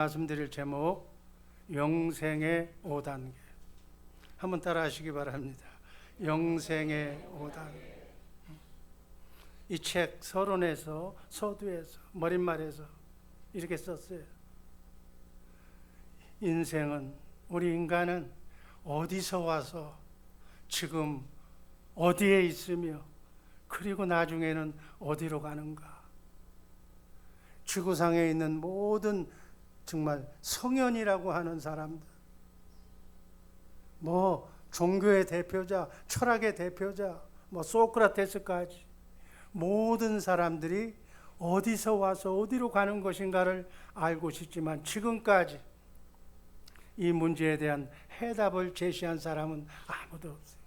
말씀드릴 제목 영생의 5단계 한번 따라 하시기 바랍니다. 영생의 5단계. 이 책 서론에서 서두에서 머릿말에서 이렇게 썼어요. 인생은, 우리 인간은 어디서 와서 지금 어디에 있으며 그리고 나중에는 어디로 가는가. 지구상에 있는 모든 정말 성현이라고 하는 사람들, 종교의 대표자, 철학의 대표자, 소크라테스까지 모든 사람들이 어디서 와서 어디로 가는 것인가를 알고 싶지만 지금까지 이 문제에 대한 해답을 제시한 사람은 아무도 없어요.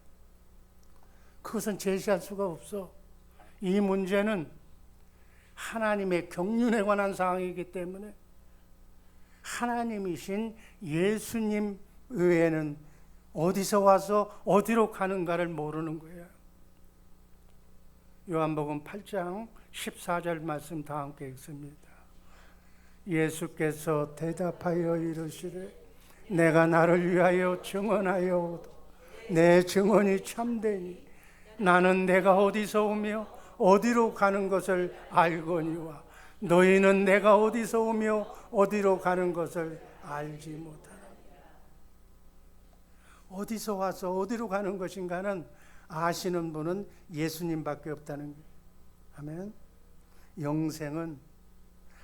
그것은 제시할 수가 없어. 이 문제는 하나님의 경륜에 관한 사항이기 때문에 하나님이신 예수님 외에는 어디서 와서 어디로 가는가를 모르는 거예요. 요한복음 8장 14절 말씀 다 함께 읽습니다. 예수께서 대답하여 이르시되 내가 나를 위하여 증언하여오도 내 증언이 참되니 나는 내가 어디서 오며 어디로 가는 것을 알거니와 너희는 내가 어디서 오며 어디로 가는 것을 알지 못하라. 어디서 와서 어디로 가는 것인가는 아시는 분은 예수님밖에 없다는 거예요. 아멘. 영생은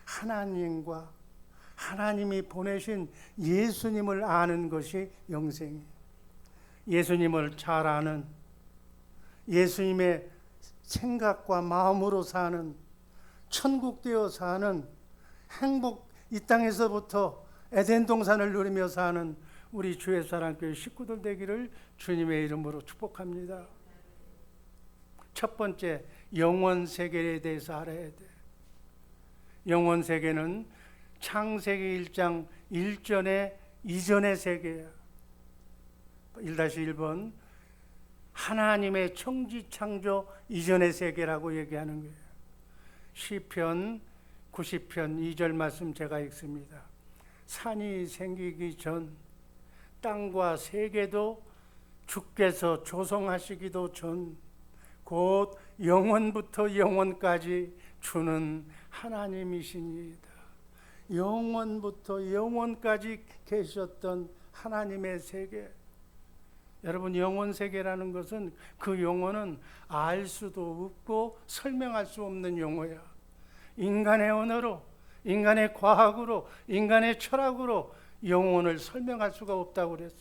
하나님과 하나님이 보내신 예수님을 아는 것이 영생이에요. 예수님을 잘 아는, 예수님의 생각과 마음으로 사는, 천국되어 사는, 행복 이 땅에서부터 에덴 동산을 누리며 사는 우리 주의 사랑교회 식구들 되기를 주님의 이름으로 축복합니다. 첫 번째, 영원 세계에 대해서 알아야 돼. 영원 세계는 창세기 1장 1절의 이전의 세계야. 1-1번 하나님의 청지 창조 이전의 세계라고 얘기하는 거예요. 시편 90편 2절 말씀 제가 읽습니다. 산이 생기기 전 땅과 세계도 주께서 조성하시기도 전 곧 영원부터 영원까지 주는 하나님이시니이다. 영원부터 영원까지 계셨던 하나님의 세계. 여러분, 영원 세계라는 것은 그 용어는 알 수도 없고 설명할 수 없는 용어야. 인간의 언어로, 인간의 과학으로, 인간의 철학으로 영혼을 설명할 수가 없다고 그랬어.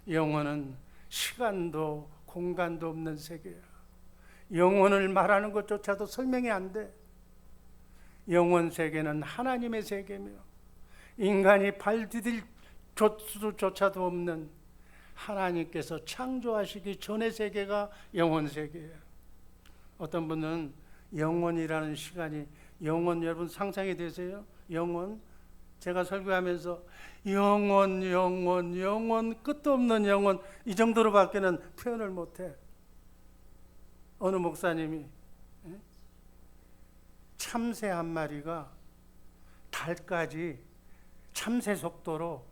영혼은 시간도 공간도 없는 세계야. 영혼을 말하는 것조차도 설명이 안 돼. 영혼 세계는 하나님의 세계며 인간이 발 디딜 수조차도 없는 하나님께서 창조하시기 전의 세계가 영혼 세계예요. 어떤 분은 영혼이라는 시간이, 영혼 여러분 상상이 되세요? 영혼, 제가 설교하면서 영혼 끝도 없는 영혼, 이 정도로밖에는 표현을 못해. 어느 목사님이 참새 한 마리가 달까지 참새 속도로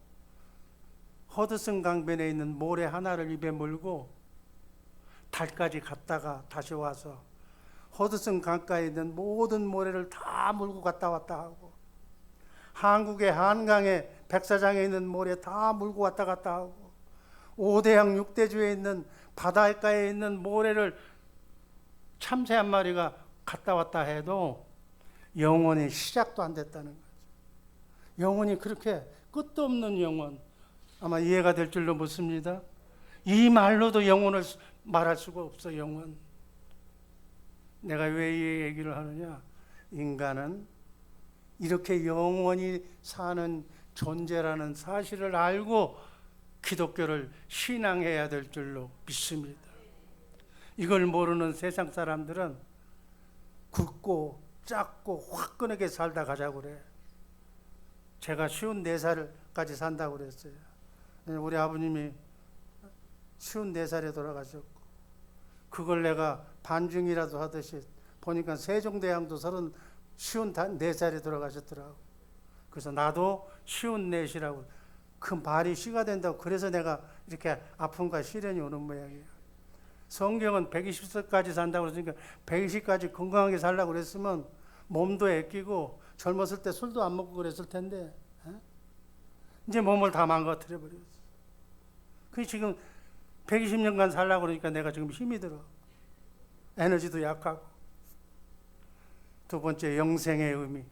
허드슨 강변에 있는 모래 하나를 입에 물고 달까지 갔다가 다시 와서 허드슨 강가에 있는 모든 모래를 다 물고 갔다 왔다 하고, 한국의 한강에 백사장에 있는 모래 다 물고 왔다 갔다 하고, 5대양 6대주에 있는 바닷가에 있는 모래를 참새 한 마리가 갔다 왔다 해도 영혼의 시작도 안 됐다는 거죠. 영혼이 그렇게 끝도 없는 영혼, 아마 이해가 될 줄로 믿습니다. 이 말로도 영혼을 말할 수가 없어. 영혼. 내가 왜 이 얘기를 하느냐, 인간은 이렇게 영원히 사는 존재라는 사실을 알고 기독교를 신앙해야 될 줄로 믿습니다. 이걸 모르는 세상 사람들은 굵고 작고 화끈하게 살다 가자고 그래. 제가 54살까지 산다고 그랬어요. 우리 아버님이 54살에 돌아가셨고, 그걸 내가 반중이라도 하듯이 보니까 세종대왕도 54살에 돌아가셨더라고. 그래서 나도 쉬운 넷이라고. 그 말이 쉬가 된다고. 그래서 내가 이렇게 아픔과 시련이 오는 모양이에요. 성경은 120세까지 산다고 그러니까 120까지 건강하게 살라고 그랬으면 몸도 애끼고 젊었을 때 술도 안 먹고 그랬을 텐데, 이제 몸을 다 망가뜨려 버렸어. 그 지금 120년간 살라고 그러니까 내가 지금 힘이 들어. 에너지도 약하고. 두 번째, 영생의 의미.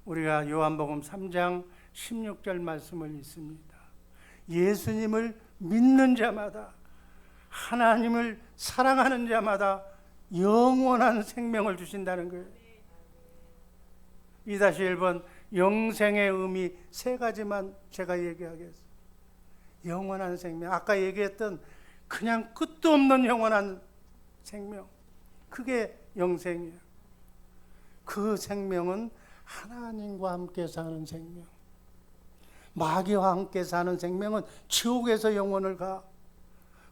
우리가 요한복음 3장 16절 말씀을 읽습니다. 예수님을 믿는 자마다, 하나님을 사랑하는 자마다 영원한 생명을 주신다는 거예요. 2-1번 영생의 의미 세 가지만 제가 얘기하겠습니다. 영원한 생명, 아까 얘기했던 그냥 끝도 없는 영원한 생명, 그게 영생이에요. 그 생명은 하나님과 함께 사는 생명. 마귀와 함께 사는 생명은 지옥에서 영원을 가.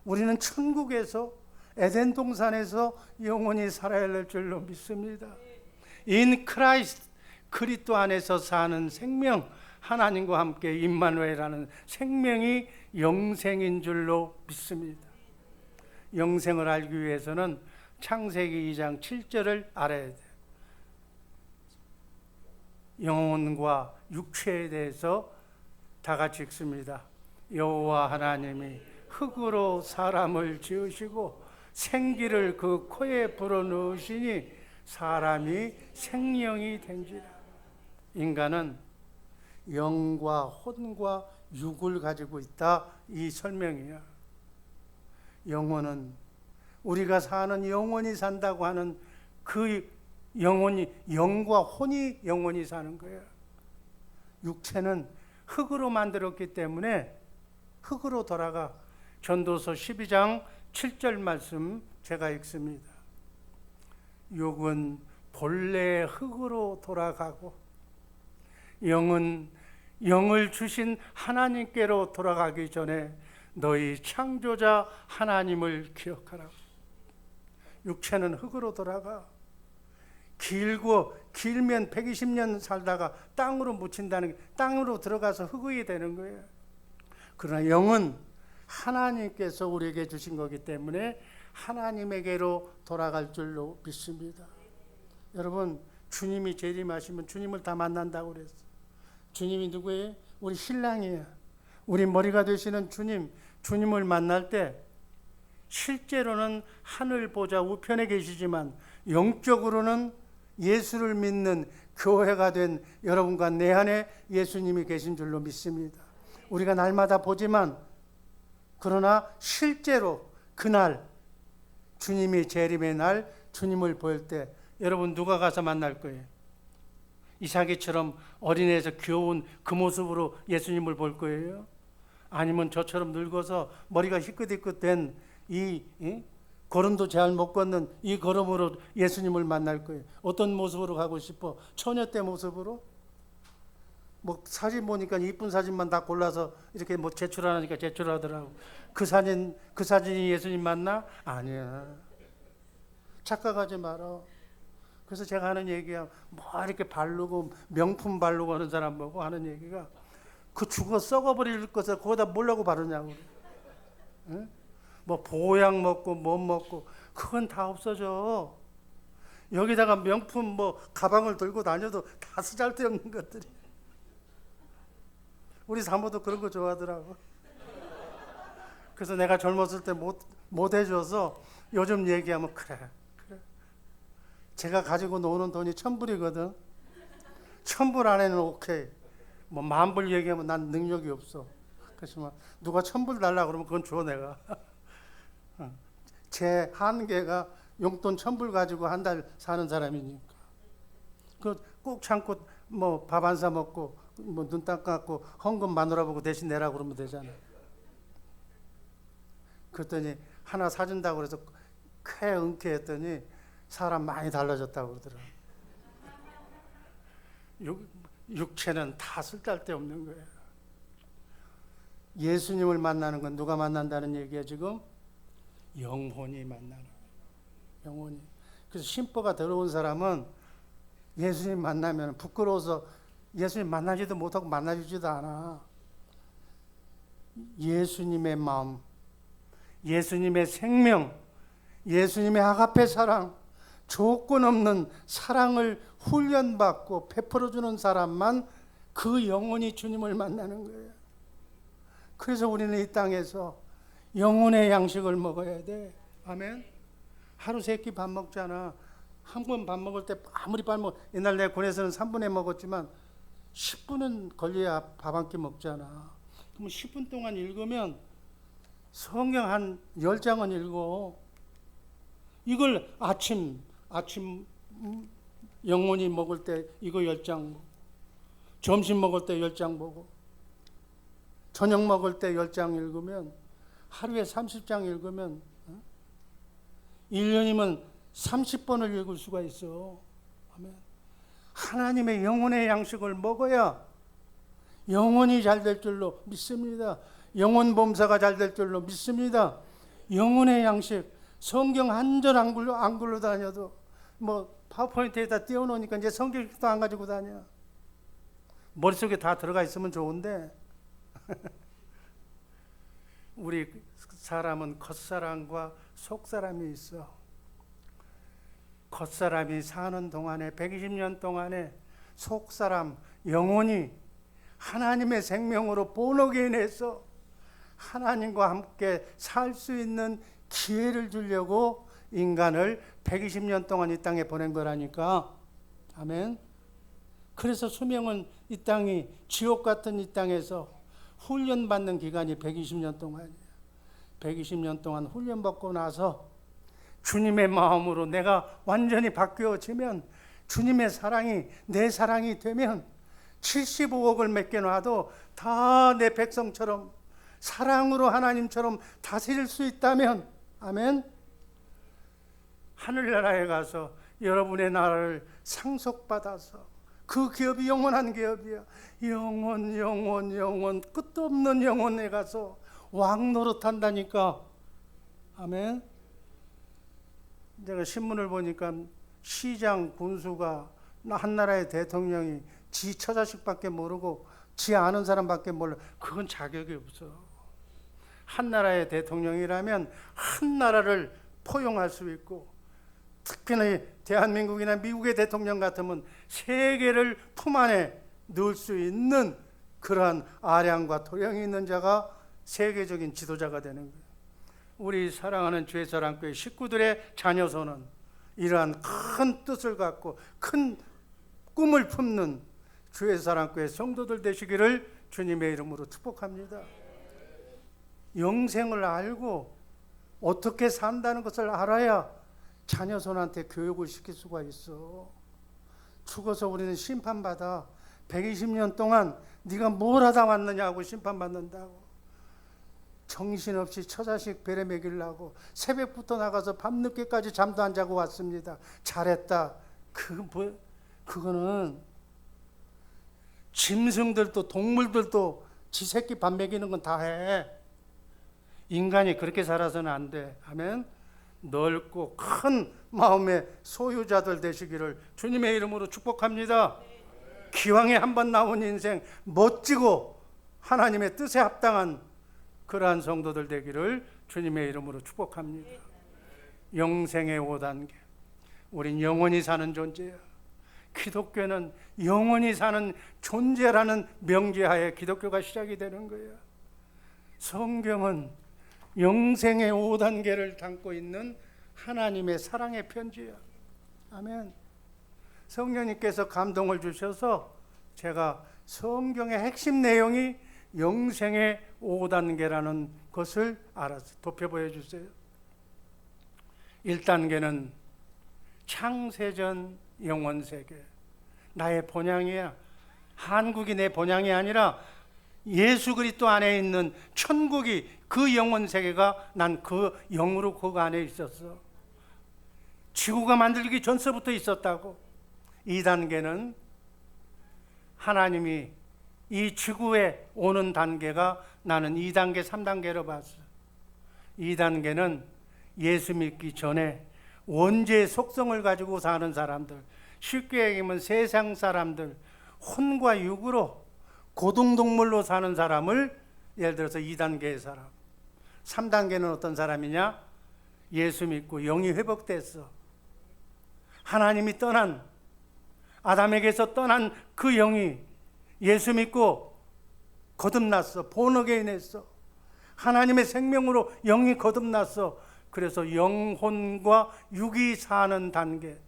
우리는 천국에서, 에덴 동산에서 영원히 살아야 할 줄로 믿습니다. In Christ, 그리스도 안에서 사는 생명, 하나님과 함께 임마누엘이라는 생명이 영생인 줄로 믿습니다. 영생을 알기 위해서는 창세기 2장 7절을 알아야 돼요. 영혼과 육체에 대해서 다 같이 읽습니다. 여호와 하나님이 흙으로 사람을 지으시고 생기를 그 코에 불어넣으시니 사람이 생명이 된지라. 인간은 영과 혼과 육을 가지고 있다, 이 설명이야. 영혼은 우리가 사는 영혼이 산다고 하는 그 영혼이, 영과 혼이 영혼이 사는 거야. 육체는 흙으로 만들었기 때문에 흙으로 돌아가. 전도서 12장 7절 말씀 제가 읽습니다. 육은 본래 흙으로 돌아가고 영은 영을 주신 하나님께로 돌아가기 전에 너희 창조자 하나님을 기억하라. 육체는 흙으로 돌아가. 길면 120년 살다가 땅으로 묻힌다는 게, 땅으로 들어가서 흙이 되는 거예요. 그러나 영은 하나님께서 우리에게 주신 거기 때문에 하나님에게로 돌아갈 줄로 믿습니다. 여러분, 주님이 재림하시면 주님을 다 만난다고 그랬어요. 주님이 누구예요? 우리 신랑이에요. 우리 머리가 되시는 주님, 주님을 만날 때 실제로는 하늘 보좌 우편에 계시지만 영적으로는 예수를 믿는 교회가 된 여러분과 내 안에 예수님이 계신 줄로 믿습니다. 우리가 날마다 보지만, 그러나 실제로 그날 주님이 재림의 날 주님을 볼 때 여러분 누가 가서 만날 거예요? 이삭이처럼 어린애에서 귀여운 그 모습으로 예수님을 볼 거예요? 아니면 저처럼 늙어서 머리가 희끗희끗된 이 걸음도 잘 못 걷는 이 걸음으로 예수님을 만날 거예요? 어떤 모습으로 가고 싶어? 처녀 때 모습으로? 뭐 사진 보니까 이쁜 사진만 다 골라서 이렇게 뭐 제출하니까 제출하더라고. 그 사진이 예수님 맞나? 아니야. 착각하지 마라. 그래서 제가 하는 얘기야, 뭐 이렇게 바르고 명품 바르고 하는 사람 보고 하는 얘기가, 그 죽어 썩어버릴 것을 거기다 뭐라고 바르냐고. 응? 뭐 보약 먹고 뭐 먹고 그건 다 없어져. 여기다가 명품 뭐 가방을 들고 다녀도 다 쓰잘데없는 것들이. 우리 사모도 그런 거 좋아하더라고. 그래서 내가 젊었을 때 못 해줘서 요즘 얘기하면 그래. 제가 가지고 노는 돈이 1,000불이거든. 1,000불 안에는 오케이. 뭐 10,000불 얘기하면 난 능력이 없어. 그래서 누가 1,000불 달라 그러면 그건 줘 내가. 제 한계가 용돈 1,000불 가지고 한 달 사는 사람이니까. 그 꼭 참고 뭐 밥 안 사 먹고 뭐 눈 딱 감고 헌금 마누라 보고 대신 내라 그러면 되잖아. 그랬더니 하나 사준다고 그래서 쾌 은쾌했더니 사람 많이 달라졌다고 그러더라고. 육체는 다 쓸데없는 거예요. 예수님을 만나는 건 누가 만난다는 얘기야 지금? 영혼이 만나는 거예요. 영혼이. 그래서 심보가 더러운 사람은 예수님 만나면 부끄러워서 예수님 만나지도 못하고 만나주지도 않아. 예수님의 마음, 예수님의 생명, 예수님의 아가페 사랑, 조건 없는 사랑을 훈련받고 베풀어주는 사람만 그 영혼이 주님을 만나는 거예요. 그래서 우리는 이 땅에서 영혼의 양식을 먹어야 돼. 아멘. 하루 세 끼 밥 먹잖아. 한 번 밥 먹을 때 아무리 밥 먹, 옛날 내 군에서는 3분에 먹었지만 10분은 걸려야 밥 한 끼 먹잖아. 그럼 10분 동안 읽으면 성경 한 10장은 읽어. 이걸 아침 영혼이 먹을 때 이거 10장 보고, 점심 먹을 때 10장 보고, 저녁 먹을 때 10장 읽으면, 하루에 30장 읽으면 1년이면 30번을 읽을 수가 있어. 아멘. 하나님의 영혼의 양식을 먹어야 영혼이 잘 될 줄로 믿습니다. 영혼 범사가 잘 될 줄로 믿습니다. 영혼의 양식, 성경 한 절 안 굴러 다녀도 뭐 파워포인트에다 띄워놓으니까 이제 성경도 안 가지고 다녀. 머릿속에 다 들어가 있으면 좋은데 우리 사람은 겉사람과 속사람이 있어. 겉사람이 사는 동안에 120년 동안에 속사람 영혼이 하나님의 생명으로 본어게인해서 하나님과 함께 살 수 있는 기회를 주려고 인간을 120년 동안 이 땅에 보낸 거라니까. 아멘. 그래서 수명은 이 땅이 지옥 같은 이 땅에서 훈련받는 기간이 120년 동안이에요. 120년 동안 훈련받고 나서 주님의 마음으로 내가 완전히 바뀌어지면, 주님의 사랑이 내 사랑이 되면 75억을 맡겨놔도 다 내 백성처럼 사랑으로 하나님처럼 다스릴 수 있다면, 아멘. 하늘나라에 가서 여러분의 나라를 상속받아서 그 기업이 영원한 기업이야. 영원 끝도 없는 영혼에 가서 왕 노릇한다니까. 아멘. 제가 신문을 보니까 시장 군수가 한 나라의 대통령이 지 처자식밖에 모르고 지 아는 사람밖에 몰라. 그건 자격이 없어. 한 나라의 대통령이라면 한 나라를 포용할 수 있고, 특히나 대한민국이나 미국의 대통령 같으면 세계를 품 안에 넣을 수 있는 그러한 아량과 토량이 있는 자가 세계적인 지도자가 되는 거예요. 우리 사랑하는 주의사랑교회 식구들의 자녀손은 이러한 큰 뜻을 갖고 큰 꿈을 품는 주의사랑교회 성도들 되시기를 주님의 이름으로 축복합니다. 영생을 알고 어떻게 산다는 것을 알아야 자녀손한테 교육을 시킬 수가 있어. 죽어서 우리는 심판받아. 120년 동안 네가 뭘 하다 왔느냐고 심판받는다고. 정신없이 처자식 배려 먹이려고 새벽부터 나가서 밤늦게까지 잠도 안 자고 왔습니다. 잘했다. 그거는 짐승들도 동물들도 지 새끼 밥 먹이는 건 다 해. 인간이 그렇게 살아서는 안 돼. 아멘. 넓고 큰 마음의 소유자들 되시기를 주님의 이름으로 축복합니다. 기왕에 한번 나온 인생 멋지고 하나님의 뜻에 합당한 그러한 성도들 되기를 주님의 이름으로 축복합니다. 영생의 5단계. 우린 영원히 사는 존재야. 기독교는 영원히 사는 존재라는 명제하에 기독교가 시작이 되는 거야. 성경은 영생의 5단계를 담고 있는 하나님의 사랑의 편지야. 아멘. 성령님께서 감동을 주셔서 제가 성경의 핵심 내용이 영생의 5단계라는 것을 알아서 도표 보여주세요. 1단계는 창세전 영원세계. 나의 본향이야. 한국이 내 본향이 아니라 예수 그리스도 안에 있는 천국이 그 영원세계가 난 그 영으로 그 안에 있었어. 지구가 만들기 전서부터 있었다고. 2단계는 하나님이 이 지구에 오는 단계가 나는 2단계, 3단계로 봤어. 2단계는 예수 믿기 전에 원죄의 속성을 가지고 사는 사람들, 쉽게 얘기하면 세상 사람들, 혼과 육으로 고등동물로 사는 사람을 예를 들어서 2단계의 사람, 3단계는 어떤 사람이냐? 예수 믿고 영이 회복됐어. 하나님이 떠난, 아담에게서 떠난 그 영이 예수 믿고 거듭났어. 본어게인했어. 하나님의 생명으로 영이 거듭났어. 그래서 영혼과 육이 사는 단계,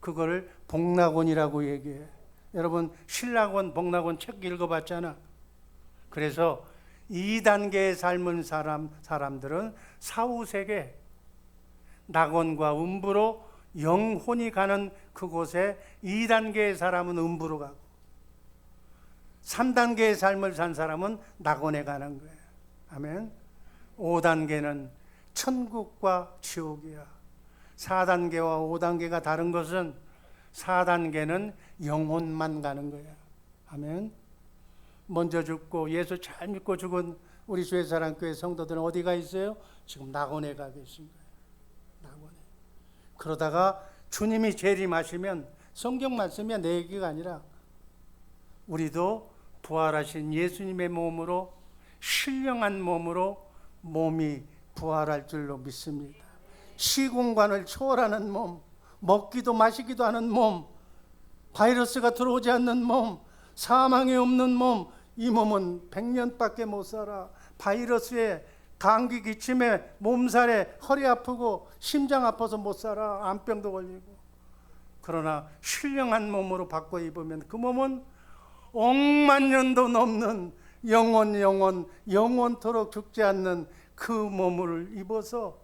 그거를 복락원이라고 얘기해. 여러분 신락원, 복락원 책 읽어봤잖아. 그래서 2단계의 삶을 사람들은 사후세계, 낙원과 음부로 영혼이 가는 그곳에 2단계의 사람은 음부로 가고 3단계의 삶을 산 사람은 낙원에 가는 거예요. 아멘. 5단계는 천국과 지옥이야. 4단계와 5단계가 다른 것은 4단계는 영혼만 가는 거야. 아멘. 먼저 죽고 예수 잘 믿고 죽은 우리 주의 사랑교회 성도들은 어디가 있어요? 지금 낙원에 가 계신 거예요. 낙원에. 그러다가 주님이 재림하시면, 성경 말씀이 내 얘기가 아니라 우리도 부활하신 예수님의 몸으로, 신령한 몸으로 몸이 부활할 줄로 믿습니다. 시공간을 초월하는 몸, 먹기도 마시기도 하는 몸, 바이러스가 들어오지 않는 몸, 사망이 없는 몸, 이 몸은 100년밖에 못 살아. 바이러스에, 감기 기침에, 몸살에, 허리 아프고 심장 아파서 못 살아. 암병도 걸리고. 그러나 신령한 몸으로 바꿔 입으면 그 몸은 억만 년도 넘는 영원토록 죽지 않는 그 몸을 입어서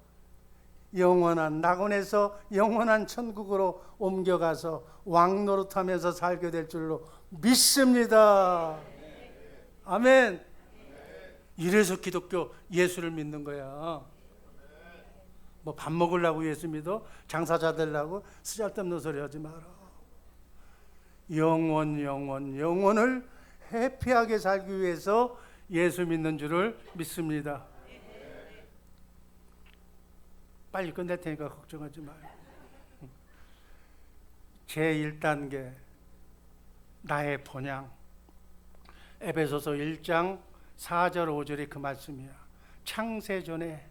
영원한 낙원에서 영원한 천국으로 옮겨가서 왕노릇하면서 살게 될 줄로 믿습니다. 아멘. 이래서 기독교 예수를 믿는 거야. 뭐 밥 먹으려고 예수 믿어? 장사 잘 되려고? 쓰잘데없는 소리 하지 마라. 영원을 해피하게 살기 위해서 예수 믿는 줄을 믿습니다. 빨리 끝낼 테니까 걱정하지 마요. 제1단계 나의 본향, 에베소서 1장 4절 5절이 그 말씀이야. 창세전에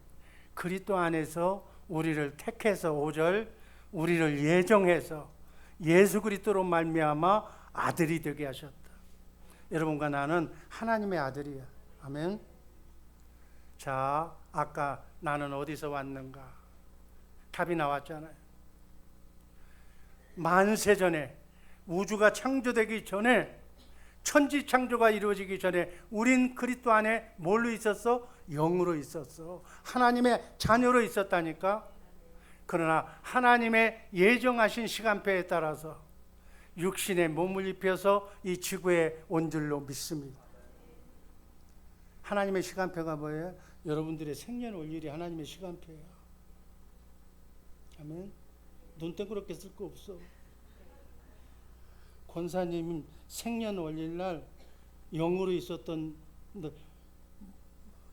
그리스도 안에서 우리를 택해서, 5절 우리를 예정해서 예수 그리스도로 말미암아 아들이 되게 하셨다. 여러분과 나는 하나님의 아들이야. 아멘. 자, 아까 나는 어디서 왔는가? 답이 나왔잖아요. 만세전에, 우주가 창조되기 전에, 천지 창조가 이루어지기 전에 우린 그리스도 안에 뭘로 있었어? 영으로 있었어. 하나님의 자녀로 있었다니까. 그러나 하나님의 예정하신 시간표에 따라서 육신의 몸을 입혀서 이 지구에 온 줄로 믿습니다. 하나님의 시간표가 뭐예요? 여러분들의 생년월일이 하나님의 시간표예요. 아멘. 눈 땡그랗게 쓸 거 없어. 권사님 생년월일날 영으로 있었던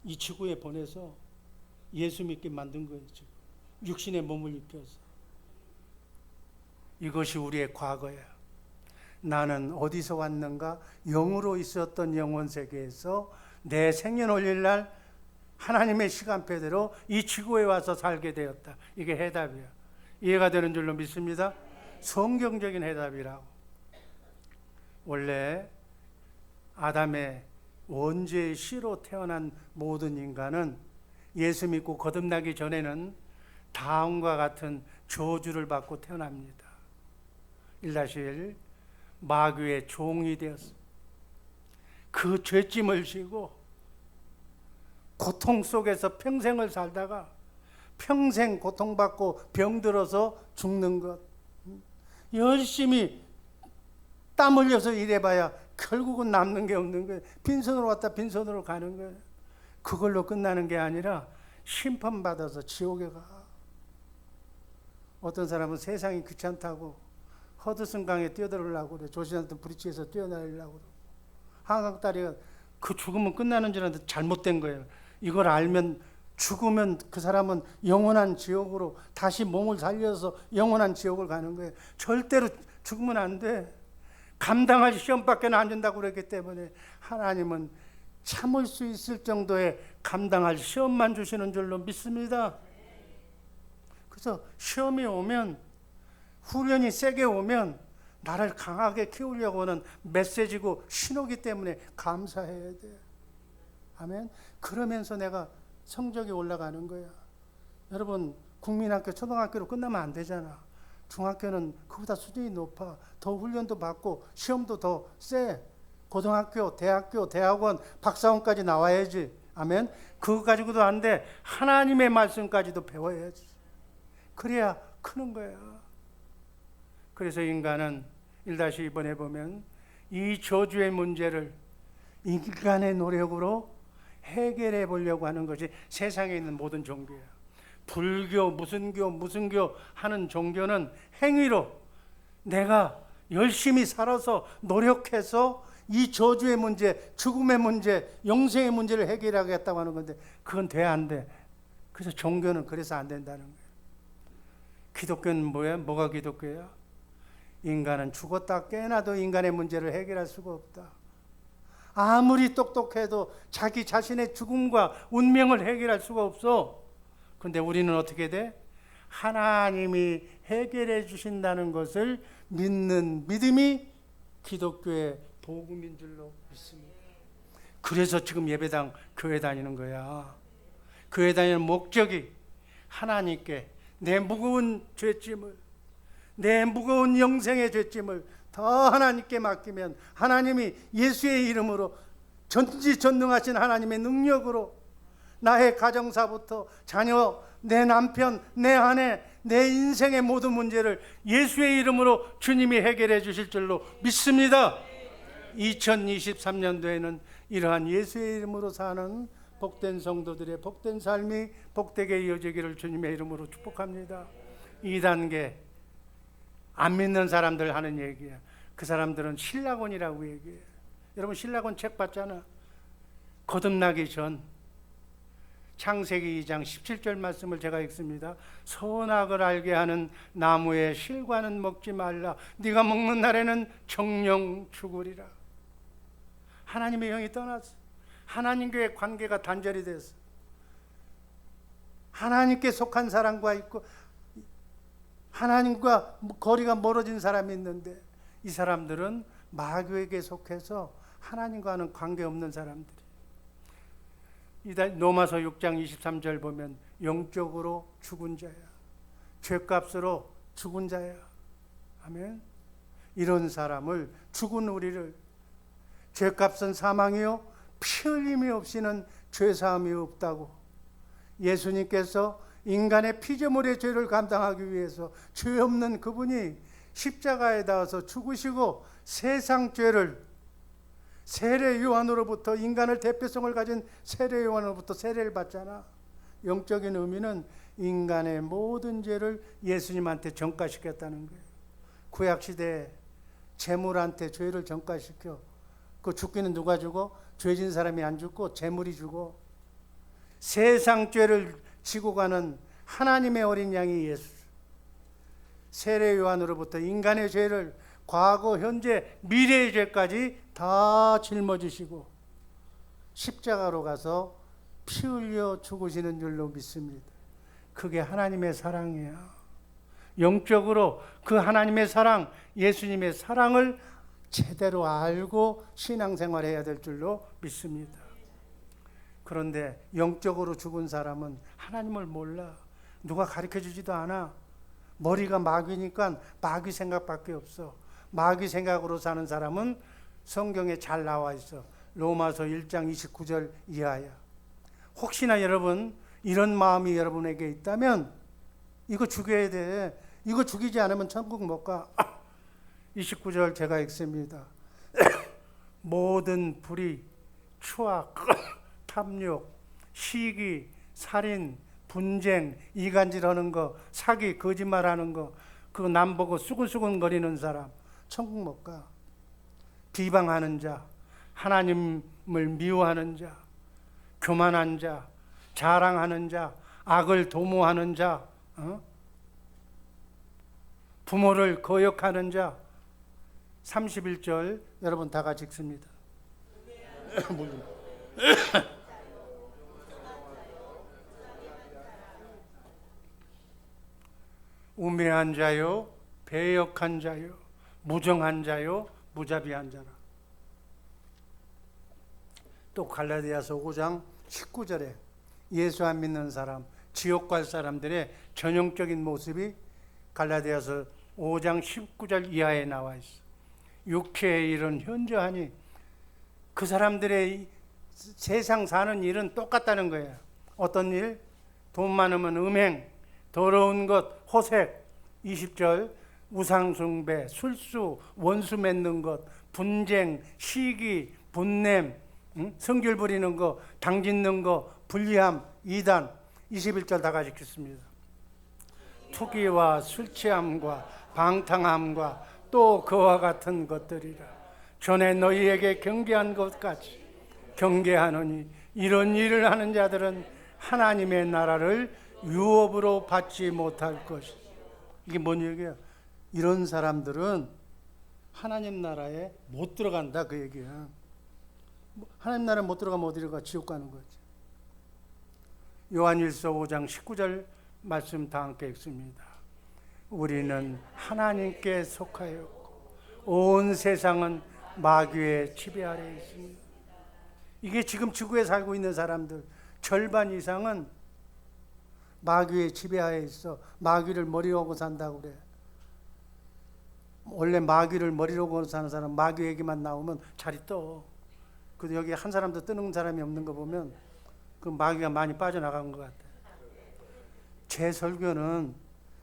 이 지구에 보내서 예수 믿게 만든 거예요. 지금 육신의 몸을 입혀서. 이것이 우리의 과거야. 나는 어디서 왔는가? 영으로 있었던 영원 세계에서 내 생년월일날 하나님의 시간표대로 이 지구에 와서 살게 되었다. 이게 해답이야. 이해가 되는 줄로 믿습니다. 성경적인 해답이라고. 원래 아담의 원죄의 씨로 태어난 모든 인간은 예수 믿고 거듭나기 전에는 다음과 같은 저주를 받고 태어납니다. 1-1 마귀의 종이 되었어. 그 죄짐을 지고 고통 속에서 평생을 살다가 평생 고통받고 병들어서 죽는 것. 열심히 땀 흘려서 일해봐야 결국은 남는 게 없는 거예요. 빈손으로 왔다 빈손으로 가는 거예요. 그걸로 끝나는 게 아니라 심판받아서 지옥에 가. 어떤 사람은 세상이 귀찮다고 허드슨 강에 뛰어들으려고 그래. 조신한테 브릿지에서 뛰어내리려고 그래. 한강다리가 그 죽으면 끝나는 줄 알았는데 잘못된 거예요. 이걸 알면 죽으면 그 사람은 영원한 지옥으로 다시 몸을 살려서 영원한 지옥을 가는 거예요. 절대로 죽으면 안 돼. 감당할 시험밖에 안 준다고 그랬기 때문에 하나님은 참을 수 있을 정도의 감당할 시험만 주시는 줄로 믿습니다. 그래서 시험이 오면, 훈련이 세게 오면 나를 강하게 키우려고 하는 메시지고 신호기 때문에 감사해야 돼. 아멘. 그러면서 내가 성적이 올라가는 거야. 여러분, 국민학교, 초등학교로 끝나면 안 되잖아. 중학교는 그보다 수준이 높아. 더 훈련도 받고 시험도 더 세. 고등학교, 대학교, 대학원, 박사원까지 나와야지. 아멘. 그거 가지고도 안 돼. 하나님의 말씀까지도 배워야지. 그래야 크는 거야. 그래서 인간은 1-2번에 보면 이 저주의 문제를 인간의 노력으로 해결해 보려고 하는 것이 세상에 있는 모든 종교예요. 불교, 무슨 교 하는 종교는 행위로 내가 열심히 살아서 노력해서 이 저주의 문제, 죽음의 문제, 영생의 문제를 해결하겠다고 하는 건데 그건 돼 안 돼. 그래서 종교는 그래서 안 된다는 거예요. 기독교는 뭐야? 뭐가 기독교야? 인간은 죽었다 깨어나도 인간의 문제를 해결할 수가 없다. 아무리 똑똑해도 자기 자신의 죽음과 운명을 해결할 수가 없어. 그런데 우리는 어떻게 돼? 하나님이 해결해 주신다는 것을 믿는 믿음이 기독교의 복음인 줄로 믿습니다. 그래서 지금 예배당 교회 다니는 거야. 교회 다니는 목적이 하나님께 내 무거운 죄짐을, 내 무거운 영생의 죄짐을 더 하나님께 맡기면 하나님이 예수의 이름으로 전지전능하신 하나님의 능력으로 나의 가정사부터 자녀, 내 남편, 내 아내, 내 인생의 모든 문제를 예수의 이름으로 주님이 해결해 주실 줄로 믿습니다. 2023년도에는 이러한 예수의 이름으로 사는 복된 성도들의 복된 삶이 복되게 이어지기를 주님의 이름으로 축복합니다. 2단계, 안 믿는 사람들 하는 얘기야. 그 사람들은 신라곤이라고 얘기해. 여러분 신라곤 책 봤잖아. 거듭나기 전 창세기 2장 17절 말씀을 제가 읽습니다. 선악을 알게 하는 나무의 실과는 먹지 말라. 네가 먹는 날에는 정령 죽으리라. 하나님의 영이 떠났어. 하나님과의 관계가 단절이 됐어. 하나님께 속한 사람과 있고 하나님과 거리가 멀어진 사람이 있는데 이 사람들은 마귀에게 속해서 하나님과는 관계없는 사람들이. 로마서 6장 23절 보면 영적으로 죽은 자야. 죄값으로 죽은 자야. 아멘. 이런 사람을, 죽은 우리를, 죄값은 사망이요 피 흘림이 없이는 죄사함이 없다고 예수님께서 인간의 피조물의 죄를 감당하기 위해서 죄 없는 그분이 십자가에 닿아서 죽으시고 세상 죄를 세례 요한으로부터, 인간을 대표성을 가진 세례 요한으로부터 세례를 받잖아. 영적인 의미는 인간의 모든 죄를 예수님한테 전가시켰다는 거예요. 구약시대에 재물한테 죄를 전가시켜. 그 죽기는 누가 죽어? 죄진 사람이 안 죽고 재물이 죽어. 세상 죄를 지고 가는 하나님의 어린 양이 예수. 세례 요한으로부터 인간의 죄를 과거, 현재, 미래의 죄까지 다 짊어지시고 십자가로 가서 피 흘려 죽으시는 줄로 믿습니다. 그게 하나님의 사랑이야. 영적으로 그 하나님의 사랑, 예수님의 사랑을 제대로 알고 신앙생활해야 될 줄로 믿습니다. 그런데 영적으로 죽은 사람은 하나님을 몰라. 누가 가르쳐주지도 않아. 머리가 마귀니까 마귀 생각밖에 없어. 마귀 생각으로 사는 사람은 성경에 잘 나와 있어. 로마서 1장 29절 이하야. 혹시나 여러분 이런 마음이 여러분에게 있다면 이거 죽여야 돼. 이거 죽이지 않으면 천국 못 가. 29절 제가 읽습니다. 모든 불의, 추악, 탐욕, 시기, 살인, 분쟁, 이간질하는 거, 사기, 거짓말하는 거, 그거 남 보고 수근수근거리는 사람 천국 못 가. 비방하는 자, 하나님을 미워하는 자, 교만한 자, 자랑하는 자, 악을 도모하는 자, 부모를 거역하는 자, 31절 여러분 다 같이 읽습니다. 우매한 자요, 배역한 자요, 무정한 자요, 무자비한 자라. 또 갈라디아서 5장 19절에 예수 안 믿는 사람, 지옥 갈 사람들의 전형적인 모습이 갈라디아서 5장 19절 이하에 나와 있어. 육체의 일은 현저하니 그 사람들의 세상 사는 일은 똑같다는 거예요. 어떤 일? 돈 많으면 음행, 더러운 것, 호색. 20절 우상숭배, 술수, 원수 맺는 것, 분쟁, 시기, 분냄, 성질 부리는 거, 당짓는 거, 불리함, 이단. 21절 다 같이 읽습니다. 투기와 술 취함과 방탕함과 또 그와 같은 것들이라. 전에 너희에게 경계한 것 같이 경계하노니 이런 일을 하는 자들은 하나님의 나라를 유업으로 받지 못할 것이다. 이게 뭔 얘기야? 이런 사람들은 하나님 나라에 못 들어간다 그 얘기야. 하나님 나라에 못 들어가면 어디로 가? 지옥 가는 거지. 요한일서 5장 19절 말씀 다 함께 읽습니다. 우리는 하나님께 속하였고 온 세상은 마귀의 지배 아래에 있습니다. 이게 지금 지구에 살고 있는 사람들 절반 이상은 마귀의 지배하에 있어. 마귀를 머리로 하고 산다고 그래. 원래 마귀를 머리로 하고 사는 사람 마귀 얘기만 나오면 자리 떠. 근데 여기 한 사람도 뜨는 사람이 없는 거 보면 그 마귀가 많이 빠져나간 것 같아. 제 설교는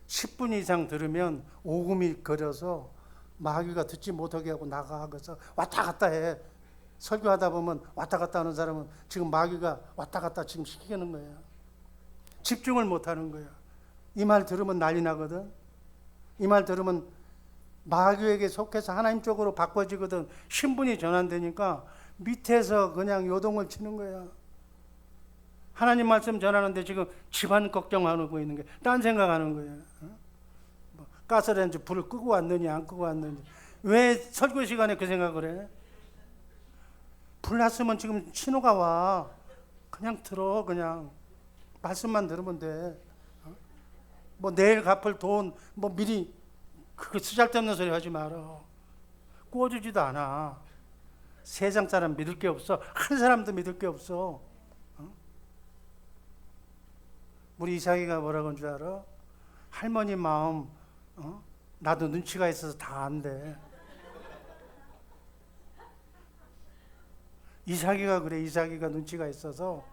10분 이상 들으면 오금이 거려서 마귀가 듣지 못하게 하고 나가서 왔다 갔다 해. 설교하다 보면 왔다 갔다 하는 사람은 지금 마귀가 왔다 갔다 지금 시키는 거야. 집중을 못 하는 거야. 이 말 들으면 난리 나거든. 이 말 들으면 마귀에게 속해서 하나님 쪽으로 바꿔지거든. 신분이 전환되니까 밑에서 그냥 요동을 치는 거야. 하나님 말씀 전하는데 지금 집안 걱정하고 있는 게 딴 생각하는 거야. 뭐 가스레인지 불을 끄고 왔느냐 안 끄고 왔느냐. 왜 설교 시간에 그 생각을 해? 불 났으면 지금 신호가 와. 그냥 들어. 그냥 말씀만 들으면 돼. 뭐 내일 갚을 돈 뭐 미리 그 쓰잘데없는 소리 하지 마라. 구워주지도 않아. 세상 사람 믿을 게 없어. 한 사람도 믿을 게 없어. 우리 이삭이가 뭐라고 한 줄 알아? 할머니 마음 나도 눈치가 있어서 다 안돼. 이삭이가 그래. 이삭이가 눈치가 있어서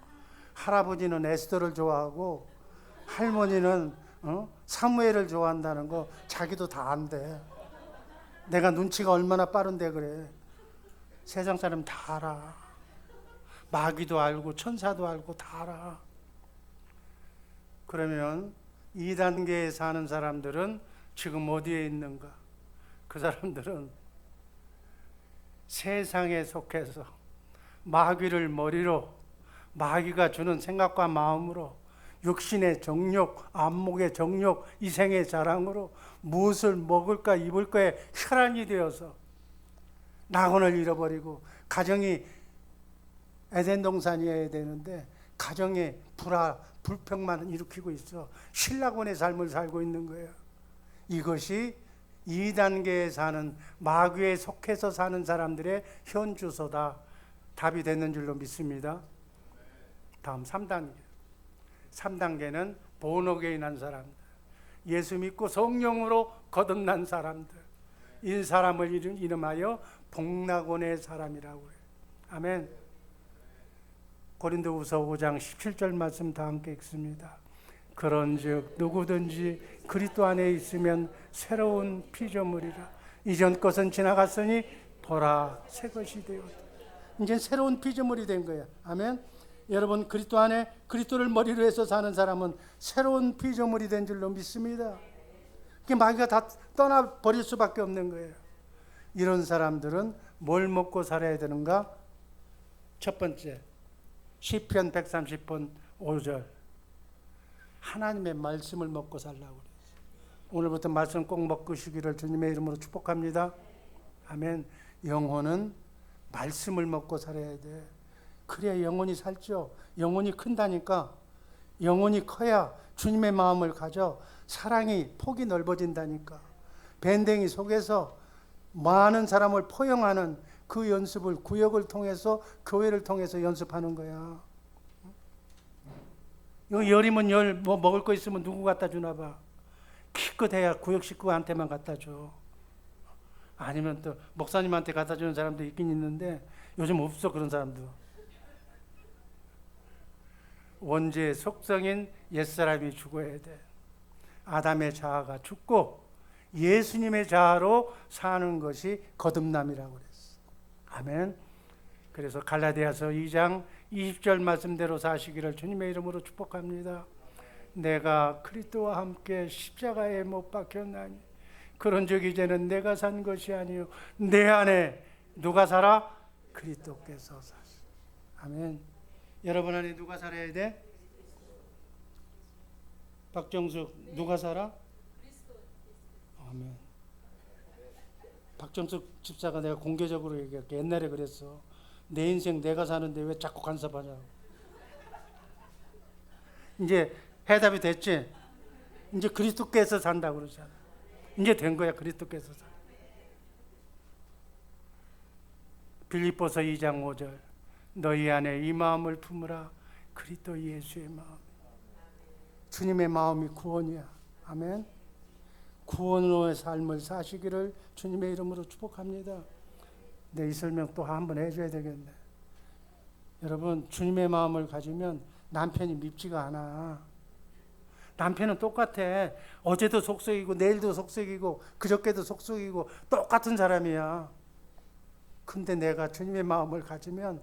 할아버지는 에스더를 좋아하고 할머니는 사무엘을 좋아한다는 거 자기도 다 안돼. 내가 눈치가 얼마나 빠른데 그래. 세상 사람 다 알아. 마귀도 알고 천사도 알고 다 알아. 그러면 2단계에 사는 사람들은 지금 어디에 있는가? 그 사람들은 세상에 속해서 마귀를 머리로 마귀가 주는 생각과 마음으로 육신의 정욕, 안목의 정욕, 이생의 자랑으로 무엇을 먹을까 입을까에 혈안이 되어서 낙원을 잃어버리고 가정이 에덴 동산이어야 되는데 가정에 불평만 일으키고 있어. 신라곤의 삶을 살고 있는 거예요. 이것이 2단계에 사는 마귀에 속해서 사는 사람들의 현주소다. 답이 됐는 줄로 믿습니다. 다음 3단계. 3단계는 본어게인한 사람들. 예수 믿고 성령으로 거듭난 사람들. 이 사람을 이름하여 복락원의 사람이라고 해요. 아멘. 고린도후서 5장 17절 말씀 다 함께 읽습니다. 그런즉 누구든지 그리스도 안에 있으면 새로운 피조물이라. 이전 것은 지나갔으니 보라 새 것이 되었다. 이제 새로운 피조물이 된 거야. 아멘. 여러분 그리스도 안에 그리스도를 머리로 해서 사는 사람은 새로운 피조물이 된 줄로 믿습니다. 그게 마귀가 다 떠나버릴 수밖에 없는 거예요. 이런 사람들은 뭘 먹고 살아야 되는가? 첫 번째 시편 130편 5절 하나님의 말씀을 먹고 살라고 그랬어요. 오늘부터 말씀 꼭 먹으시기를 주님의 이름으로 축복합니다. 아멘. 영혼은 말씀을 먹고 살아야 돼. 그래야 영혼이 살죠. 영혼이 큰다니까. 영혼이 커야 주님의 마음을 가져 사랑이 폭이 넓어진다니까. 밴댕이 속에서 많은 사람을 포용하는 그 연습을 구역을 통해서, 교회를 통해서 연습하는 거야. 이거 열이면 열, 뭐 먹을 거 있으면 누구 갖다 주나 봐. 키껏 해야 구역 식구한테만 갖다 줘. 아니면 또 목사님한테 갖다 주는 사람도 있긴 있는데 요즘 없어, 그런 사람도. 원죄의 속성인 옛사람이 죽어야 돼. 아담의 자아가 죽고 예수님의 자아로 사는 것이 거듭남이라고 그랬어. 아멘. 그래서 갈라디아서 2장 20절 말씀대로 사시기를 주님의 이름으로 축복합니다. 내가 그리스도와 함께 십자가에 못 박혔나니 그런즉 이제는 내가 산 것이 아니요 내 안에 누가 살아? 그리스도께서 사시. 아멘. 여러분 안에 누가 살아야 돼? 박정숙 누가 살아? 아멘. 박정숙 집사가 내가 공개적으로 얘기할게. 옛날에 그랬어. 내 인생 내가 사는데 왜 자꾸 간섭하냐고. 이제 해답이 됐지? 이제 그리스도께서 산다고 그러잖아. 이제 된 거야. 그리스도께서 산. 빌립보서 2장 5절 너희 안에 이 마음을 품으라. 그리스도 예수의 마음. 주님의 마음이 구원이야. 아멘. 구원의 삶을 사시기를 주님의 이름으로 축복합니다. 이 설명 또 한번 해줘야 되겠네. 여러분, 주님의 마음을 가지면 남편이 밉지가 않아. 남편은 똑같아. 어제도 속썩이고 내일도 속썩이고 그저께도 속썩이고 똑같은 사람이야. 근데 내가 주님의 마음을 가지면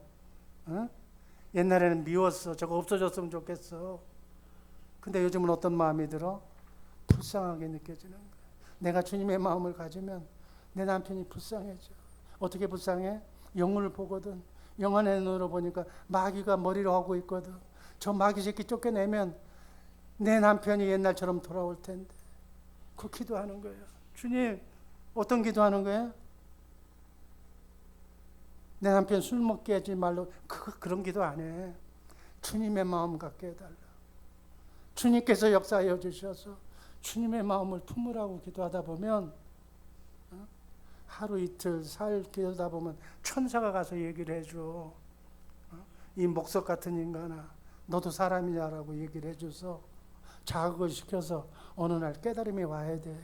옛날에는 미웠어. 저거 없어졌으면 좋겠어. 근데 요즘은 어떤 마음이 들어? 불쌍하게 느껴지는 거야. 내가 주님의 마음을 가지면 내 남편이 불쌍해져. 어떻게 불쌍해? 영혼을 보거든. 영혼의 눈으로 보니까 마귀가 머리로 하고 있거든. 저 마귀 새끼 쫓겨내면 내 남편이 옛날처럼 돌아올 텐데. 그 기도하는 거예요. 주님, 어떤 기도하는 거예요? 내 남편 술 먹게 하지 말로. 그런 기도 안 해. 주님의 마음 갖게 해달라. 주님께서 역사하여 주셔서 주님의 마음을 품으라고 기도하다 보면 하루 이틀 살 기도하다 보면 천사가 가서 얘기를 해줘. 이 목석 같은 인간아, 너도 사람이냐라고 얘기를 해줘서 자극을 시켜서 어느 날 깨달음이 와야 돼.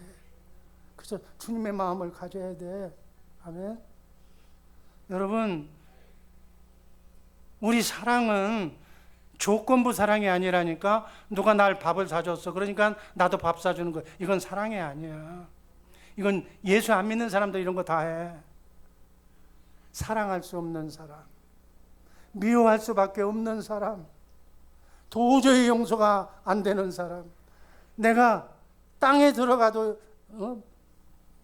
그래서 주님의 마음을 가져야 돼. 아멘. 여러분, 우리 사랑은 조건부 사랑이 아니라니까. 누가 날 밥을 사줬어. 그러니까 나도 밥 사주는 거야. 이건 사랑이 아니야. 이건 예수 안 믿는 사람도 이런 거 다 해. 사랑할 수 없는 사람, 미워할 수밖에 없는 사람, 도저히 용서가 안 되는 사람, 내가 땅에 들어가도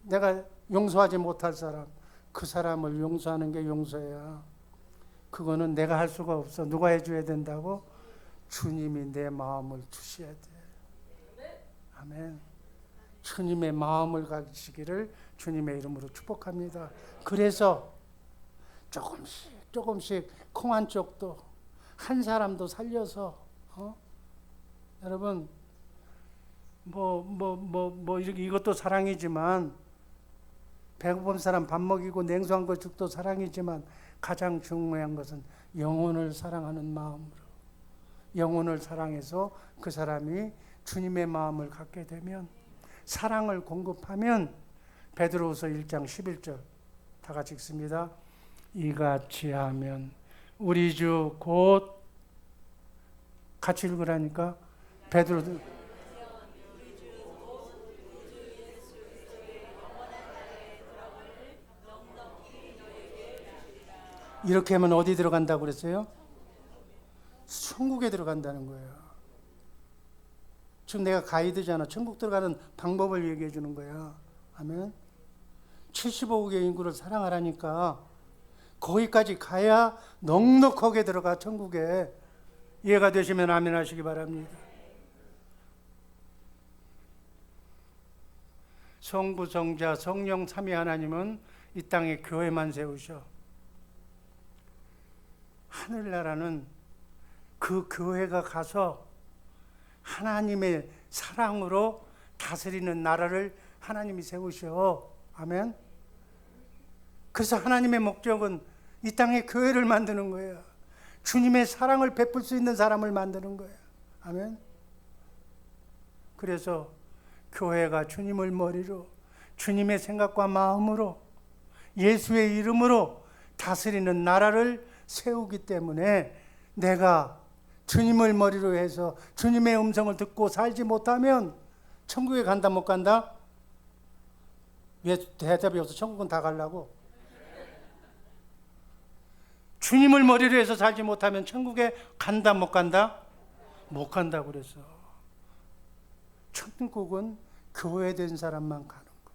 내가 용서하지 못할 사람, 그 사람을 용서하는 게 용서야. 그거는 내가 할 수가 없어. 누가 해줘야 된다고? 주님이 내 마음을 주셔야 돼. 아멘. 주님의 마음을 가지시기를 주님의 이름으로 축복합니다. 그래서 조금씩 콩 한 쪽도 한 사람도 살려서 여러분 이것도 사랑이지만 배고픈 사람 밥 먹이고 냉수한 거 죽도 사랑이지만 가장 중요한 것은 영혼을 사랑하는 마음으로, 영혼을 사랑해서 그 사람이 주님의 마음을 갖게 되면, 사랑을 공급하면, 베드로후서 1장 11절 다 같이 읽습니다. 이같이 하면 우리 주 곧, 같이 읽으라니까. 베드로 이렇게 하면 어디 들어간다고 그랬어요? 천국에 들어간다는 거예요. 지금 내가 가이드잖아. 천국 들어가는 방법을 얘기해 주는 거야. 아멘. 75억의 인구를 사랑하라니까. 거기까지 가야 넉넉하게 들어가, 천국에. 이해가 되시면 아멘 하시기 바랍니다. 성부, 성자, 성령 삼위 하나님은 이 땅에 교회만 세우셔. 하늘나라는 그 교회가 가서 하나님의 사랑으로 다스리는 나라를 하나님이 세우셔. 아멘. 그래서 하나님의 목적은 이 땅에 교회를 만드는 거예요. 주님의 사랑을 베풀 수 있는 사람을 만드는 거예요. 아멘. 그래서 교회가 주님을 머리로 주님의 생각과 마음으로 예수의 이름으로 다스리는 나라를 세우기 때문에 내가 주님을 머리로 해서 주님의 음성을 듣고 살지 못하면 천국에 간다 못 간다? 왜 대답이 없어? 천국은 다 가려고? 주님을 머리로 해서 살지 못하면 천국에 간다 못 간다? 못 간다고 그래서 천국은 교회된 사람만 가는 거예요.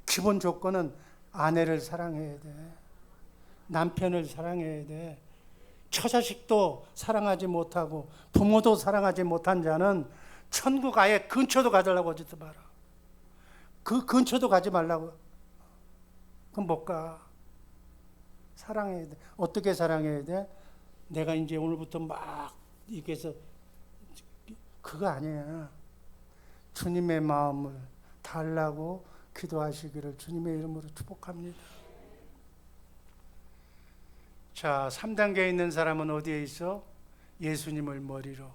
기본 조건은 아내를 사랑해야 돼. 남편을 사랑해야 돼. 처자식도 사랑하지 못하고 부모도 사랑하지 못한 자는 천국 아예 근처도 가달라고 하지도 마라. 그 근처도 가지 말라고. 그럼 못 가. 사랑해야 돼. 어떻게 사랑해야 돼? 내가 이제 오늘부터 막 이렇게 해서 그거 아니야. 주님의 마음을 달라고 기도하시기를 주님의 이름으로 축복합니다. 자, 3단계에 있는 사람은 어디에 있어? 예수님을 머리로.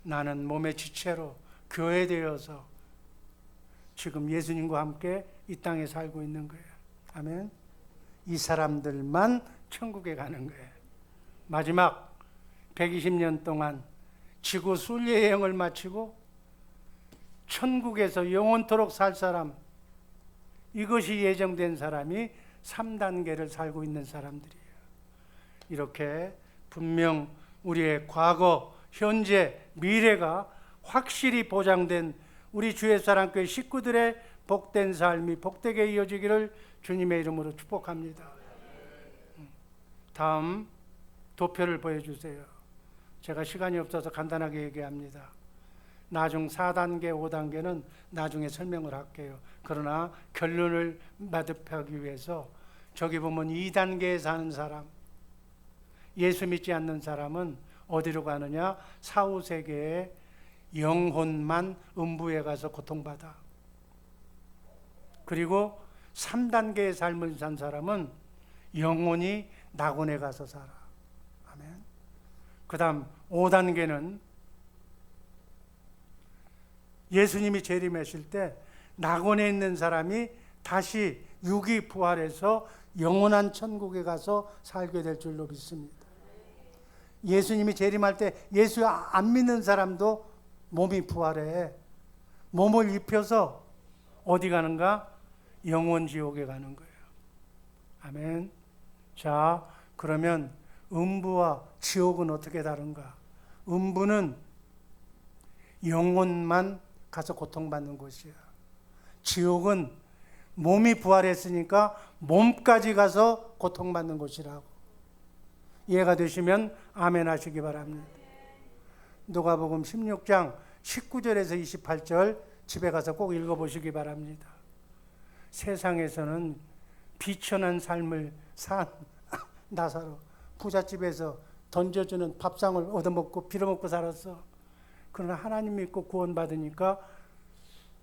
나는 몸의 지체로 교회되어서 지금 예수님과 함께 이 땅에 살고 있는 거예요. 아멘. 이 사람들만 천국에 가는 거예요. 마지막 120년 동안 지구 순례 여행을 마치고 천국에서 영원토록 살 사람, 이것이 예정된 사람이 3단계를 살고 있는 사람들이에요. 이렇게 분명 우리의 과거, 현재, 미래가 확실히 보장된 우리 주의 사랑교회 식구들의 복된 삶이 복되게 이어지기를 주님의 이름으로 축복합니다. 다음 도표를 보여주세요. 제가 시간이 없어서 간단하게 얘기합니다. 나중 4단계, 5단계는 나중에 설명을 할게요. 그러나 결론을 마듭하기 위해서 저기 보면 2단계에 사는 사람, 예수 믿지 않는 사람은 어디로 가느냐? 사후세계의 영혼만 음부에 가서 고통받아. 그리고 3단계의 삶을 산 사람은 영혼이 낙원에 가서 살아. 아멘. 그 다음 5단계는 예수님이 재림하실 때 낙원에 있는 사람이 다시 육이 부활해서 영원한 천국에 가서 살게 될 줄로 믿습니다. 예수님이 재림할 때 예수 안 믿는 사람도 몸이 부활해. 몸을 입혀서 어디 가는가? 영원 지옥에 가는 거예요. 아멘. 자, 그러면 음부와 지옥은 어떻게 다른가? 음부는 영혼만 가서 고통받는 곳이야. 지옥은 몸이 부활했으니까 몸까지 가서 고통받는 곳이라고. 이해가 되시면 아멘 하시기 바랍니다. 누가복음 16장 19절에서 28절 집에 가서 꼭 읽어보시기 바랍니다. 세상에서는 비천한 삶을 산 나사로 부잣집에서 던져주는 밥상을 얻어먹고 빌어먹고 살았어. 그러나 하나님 믿고 구원받으니까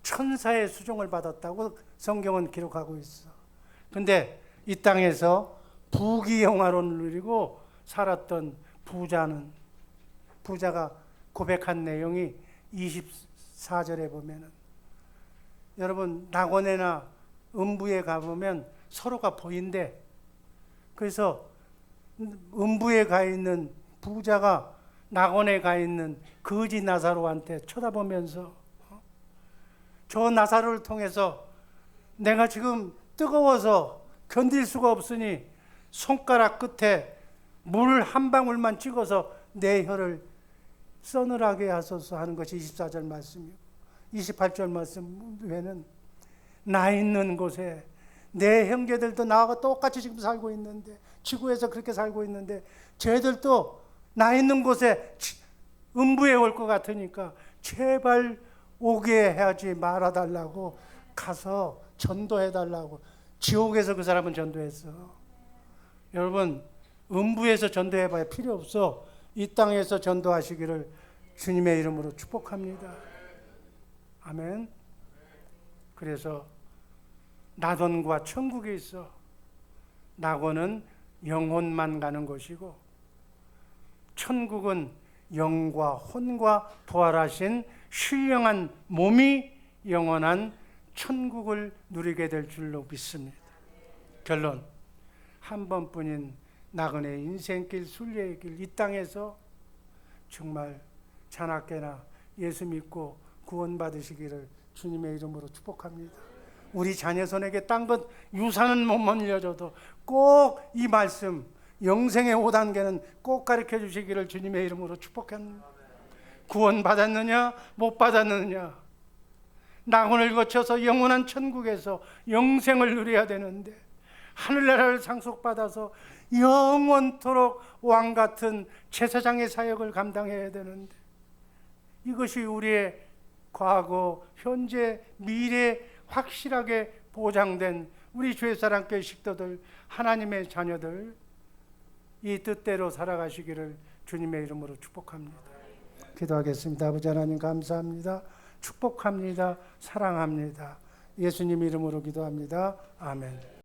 천사의 수종을 받았다고 성경은 기록하고 있어. 근데 이 땅에서 부귀영화를 누리고 살았던 부자가 고백한 내용이 24절에 보면은, 여러분 낙원에나 음부에 가보면 서로가 보인대. 그래서 음부에 가 있는 부자가 낙원에 가 있는 거지 나사로한테 쳐다보면서 저 나사로를 통해서 내가 지금 뜨거워서 견딜 수가 없으니 손가락 끝에 물 한 방울만 찍어서 내 혀를 서늘하게 하소서 하는 것이 24절 말씀이고, 28절 말씀 외에는 나 있는 곳에 내 형제들도 나하고 똑같이 지금 살고 있는데, 지구에서 그렇게 살고 있는데 쟤들도 나 있는 곳에 음부에 올 것 같으니까 제발 오게 하지 말아달라고 가서 전도해달라고 지옥에서 그 사람은 전도했어. 여러분, 음부에서 전도해봐야 필요 없어. 이 땅에서 전도하시기를 주님의 이름으로 축복합니다. 아멘. 그래서 낙원과 천국이 있어. 낙원은 영혼만 가는 곳이고, 천국은 영과 혼과 부활하신 신령한 몸이 영원한 천국을 누리게 될 줄로 믿습니다. 결론, 한 번뿐인 나그네 인생길, 순례의 길, 이 땅에서 정말 자나깨나 예수 믿고 구원받으시기를 주님의 이름으로 축복합니다. 우리 자녀 손에게 딴 것 유산은 못 물려줘도 꼭 이 말씀, 영생의 5단계는 꼭 가르쳐 주시기를 주님의 이름으로 축복합니다. 구원받았느냐 못 받았느냐, 낙원을 거쳐서 영원한 천국에서 영생을 누려야 되는데, 하늘나라를 상속받아서 영원토록 왕같은 제사장의 사역을 감당해야 되는데, 이것이 우리의 과거, 현재, 미래 확실하게 보장된 우리 주의 사랑교회 식도들, 하나님의 자녀들, 이 뜻대로 살아가시기를 주님의 이름으로 축복합니다. 기도하겠습니다. 아버지 하나님 감사합니다. 축복합니다. 사랑합니다. 예수님 이름으로 기도합니다. 아멘.